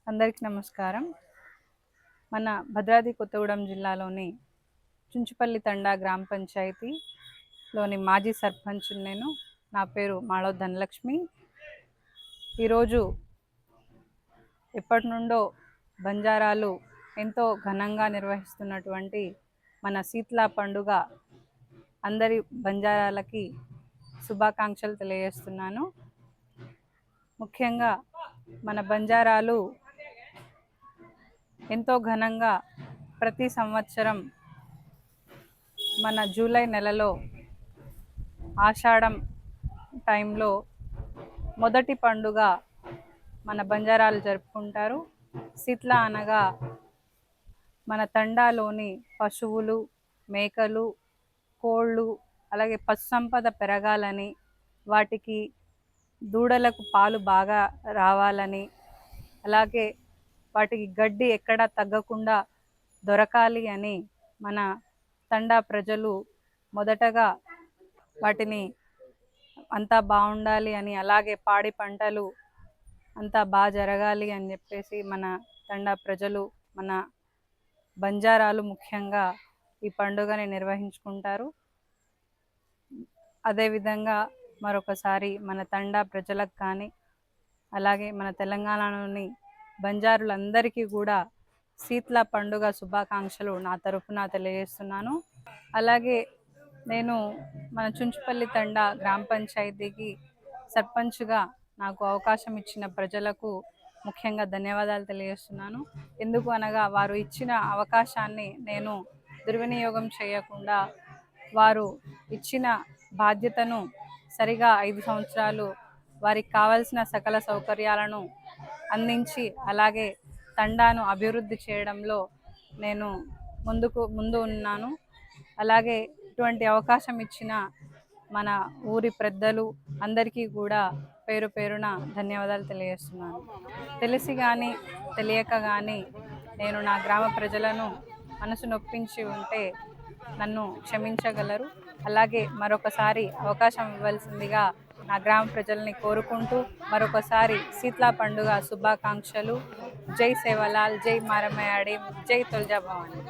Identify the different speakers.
Speaker 1: అందరికీ నమస్కారం. మన భద్రాద్రి కొత్తగూడెం జిల్లాలోని చుంచుపల్లి తండా గ్రామ పంచాయతీలోని మాజీ సర్పంచ్ నేను. నా పేరు మాళవ ధనలక్ష్మి. ఈరోజు ఎప్పటి నుండో బంజారాలు ఎంతో ఘనంగా నిర్వహిస్తున్నటువంటి మన శీతల పండుగ అందరి బంజారాలకి శుభాకాంక్షలు తెలియజేస్తున్నాను. ముఖ్యంగా మన బంజారాలు ఎంతో ఘనంగా ప్రతి సంవత్సరం మన జూలై నెలలో ఆషాఢం టైంలో మొదటి పండుగ మన బంజారాలు జరుపుకుంటారు. శీతల అనగా మన తండాలోని పశువులు, మేకలు, కోళ్ళు, అలాగే పశు సంపద పెరగాలని, వాటికి దూడలకు పాలు బాగా రావాలని, అలాగే వాటికి గడ్డి ఎక్కడా తగ్గకుండా దొరకాలి అని మన తండా ప్రజలు మొదటగా వాటిని అంతా బాగుండాలి అని, అలాగే పాడి పంటలు అంతా బాగా జరగాలి అని చెప్పేసి మన తండా ప్రజలు, మన బంజారాలు ముఖ్యంగా ఈ పండుగని నిర్వహించుకుంటారు. అదేవిధంగా మరొకసారి మన తండా ప్రజలకు కానీ, అలాగే మన తెలంగాణలోని బంజారులందరికీ కూడా శీతల పండుగ శుభాకాంక్షలు నా తరఫున తెలియజేస్తున్నాను. అలాగే నేను మన చుంచుపల్లి తండా గ్రామ పంచాయతీకి సర్పంచ్గా నాకు అవకాశం ఇచ్చిన ప్రజలకు ముఖ్యంగా ధన్యవాదాలు తెలియజేస్తున్నాను. ఎందుకు అనగా వారు ఇచ్చిన అవకాశాన్ని నేను దుర్వినియోగం చేయకుండా, వారు ఇచ్చిన బాధ్యతను సరిగా 5 సంవత్సరాలు వారికి కావాల్సిన సకల సౌకర్యాలను అందించి, అలాగే తండాను అభివృద్ధి చేయడంలో నేను ముందు ఉన్నాను. అలాగే ఇటువంటి అవకాశం ఇచ్చిన మన ఊరి పెద్దలు అందరికీ కూడా పేరు పేరున ధన్యవాదాలు తెలియజేస్తున్నాను. తెలిసి కానీ తెలియక కానీ నేను నా గ్రామ ప్రజలను మనసు నొప్పించి ఉంటే నన్ను క్షమించగలరు. అలాగే మరొకసారి అవకాశం ఇవ్వాల్సిందిగా నా గ్రామ ప్రజల్ని కోరుకుంటూ మరొకసారి శీతల పండుగ శుభాకాంక్షలు. జై సేవలాల్, జై మారమయాడి, జై తులజా భవాని.